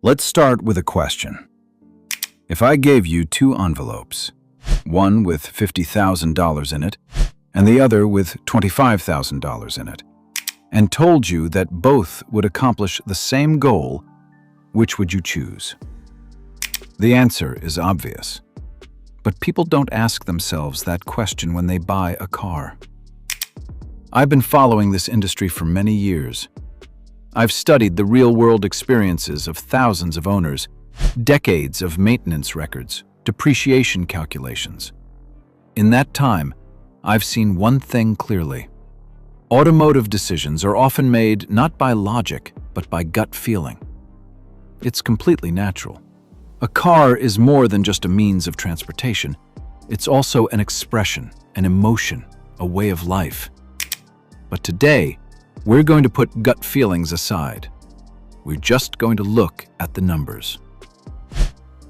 Let's start with a question. If I gave you two envelopes, one with $50,000 in it and the other with $25,000 in it, and told you that both would accomplish the same goal, which would you choose? The answer is obvious. But people don't ask themselves that question when they buy a car. I've been following this industry for many years. I've studied the real-world experiences of thousands of owners, decades of maintenance records, depreciation calculations. In that time, I've seen one thing clearly. Automotive decisions are often made not by logic, but by gut feeling. It's completely natural. A car is more than just a means of transportation. It's also an expression, an emotion, a way of life. But today, we're going to put gut feelings aside. We're just going to look at the numbers.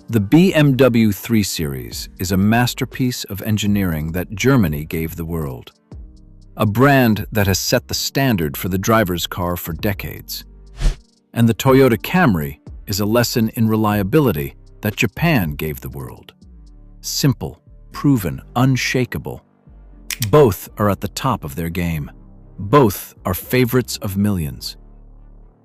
The BMW 3 Series is a masterpiece of engineering that Germany gave the world. A brand that has set the standard for the driver's car for decades. And the Toyota Camry is a lesson in reliability that Japan gave the world. Simple, proven, unshakable. Both are at the top of their game. Both are favorites of millions.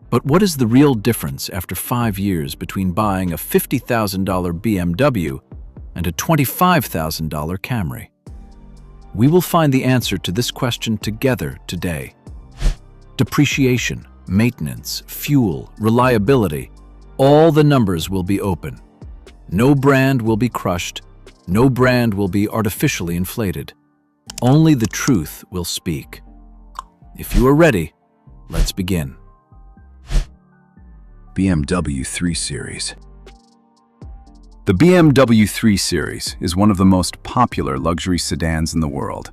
But what is the real difference after 5 years between buying a $50,000 BMW and a $25,000 Camry? We will find the answer to this question together today. Depreciation, maintenance, fuel, reliability, all the numbers will be open. No brand will be crushed. No brand will be artificially inflated. Only the truth will speak. If you are ready, let's begin. BMW 3 Series. The BMW 3 Series is one of the most popular luxury sedans in the world.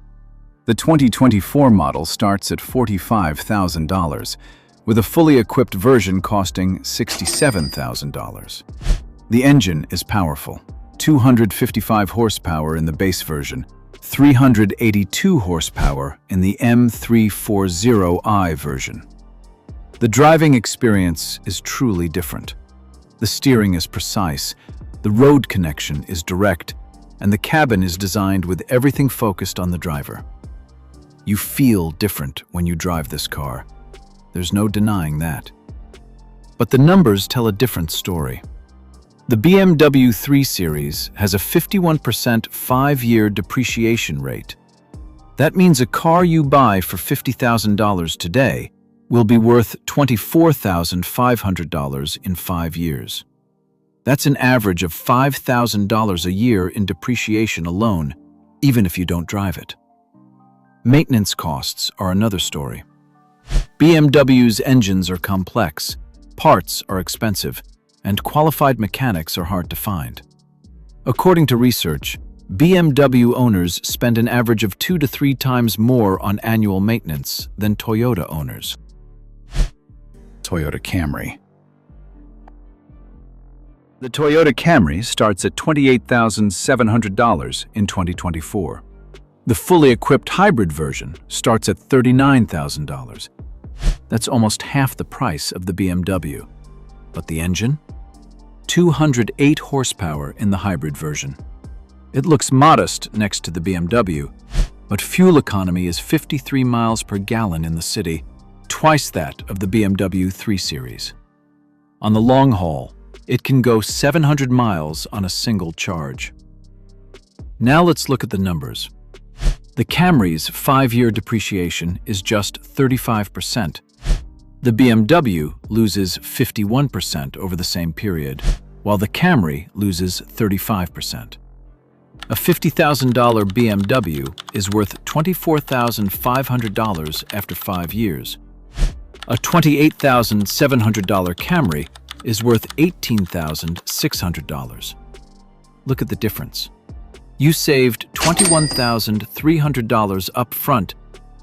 The 2024 model starts at $45,000, with a fully equipped version costing $67,000. The engine is powerful, 255 horsepower in the base version, 382 horsepower in the M340i version. The driving experience is truly different. The steering is precise, the road connection is direct, and the cabin is designed with everything focused on the driver. You feel different when you drive this car. There's no denying that. But the numbers tell a different story. The BMW 3 Series has a 51% 5-year depreciation rate. That means a car you buy for $50,000 today will be worth $24,500 in 5 years. That's an average of $5,000 a year in depreciation alone, even if you don't drive it. Maintenance costs are another story. BMW's engines are complex, parts are expensive, and qualified mechanics are hard to find. According to research, BMW owners spend an average of 2 to 3 times more on annual maintenance than Toyota owners. Toyota Camry. The Toyota Camry starts at $28,700 in 2024. The fully equipped hybrid version starts at $39,000. That's almost half the price of the BMW. But the engine? 208 horsepower in the hybrid version. It looks modest next to the BMW, but fuel economy is 53 miles per gallon in the city, twice that of the BMW 3 Series. On the long haul, it can go 700 miles on a single charge. Now let's look at the numbers. The Camry's 5-year depreciation is just 35%. The BMW loses 51% over the same period, while the Camry loses 35%. A $50,000 BMW is worth $24,500 after 5 years. A $28,700 Camry is worth $18,600. Look at the difference. You saved $21,300 up front,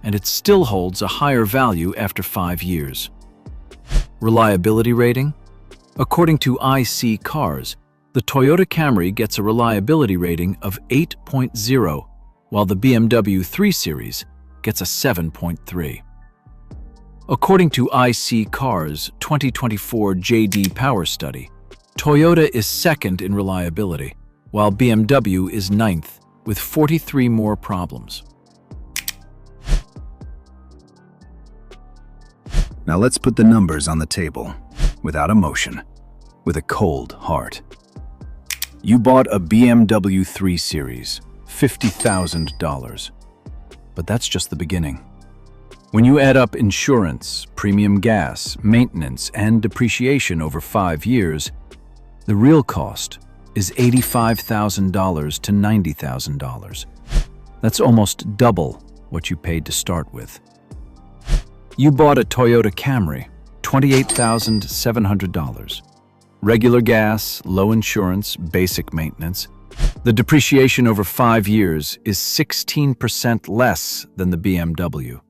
and it still holds a higher value after 5 years. Reliability rating? According to IC Cars, the Toyota Camry gets a reliability rating of 8.0, while the BMW 3 Series gets a 7.3. According to IC Cars' 2024 JD Power Study, Toyota is second in reliability, while BMW is ninth, with 43 more problems. Now let's put the numbers on the table, without emotion, with a cold heart. You bought a BMW 3 Series, $50,000. But that's just the beginning. When you add up insurance, premium gas, maintenance, and depreciation over 5 years, the real cost is $85,000 to $90,000. That's almost double what you paid to start with. You bought a Toyota Camry, $28,700. Regular gas, low insurance, basic maintenance. The depreciation over 5 years is 16% less than the BMW.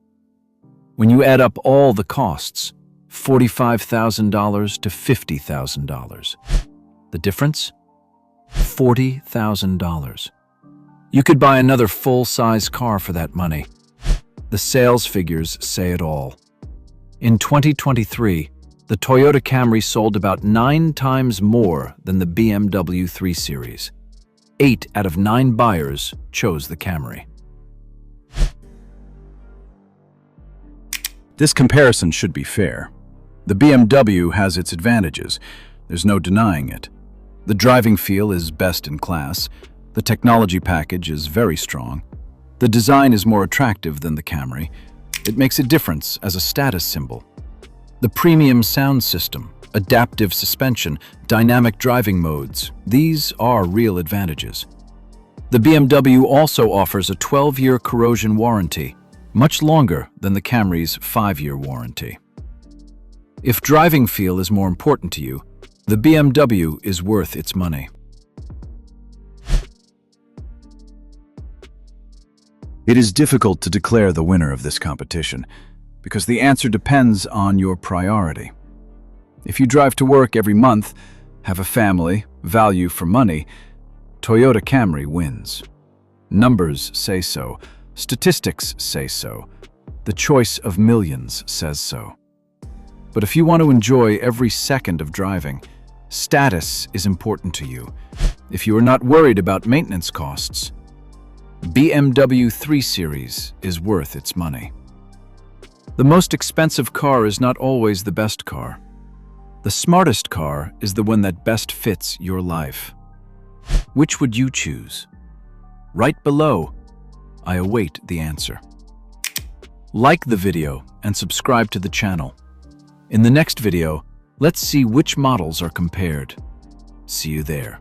When you add up all the costs, $45,000 to $50,000. The difference? $40,000. You could buy another full-size car for that money. The sales figures say it all. In 2023, the Toyota Camry sold about 9 times more than the BMW 3 Series. 8 out of 9 buyers chose the Camry. This comparison should be fair. The BMW has its advantages. There's no denying it. The driving feel is best in class. The technology package is very strong. The design is more attractive than the Camry. It makes a difference as a status symbol. The premium sound system, adaptive suspension, dynamic driving modes, these are real advantages. The BMW also offers a 12-year corrosion warranty, much longer than the Camry's 5-year warranty. If driving feel is more important to you, the BMW is worth its money. It is difficult to declare the winner of this competition because the answer depends on your priority. If you drive to work every month, have a family, value for money, Toyota Camry wins. Numbers say so. Statistics say so. The choice of millions says so. But if you want to enjoy every second of driving, status is important to you. If you are not worried about maintenance costs, BMW 3 Series is worth its money. The most expensive car is not always the best car. The smartest car is the one that best fits your life. Which would you choose? Right below, I await the answer. Like the video and subscribe to the channel. In the next video, let's see which models are compared. See you there.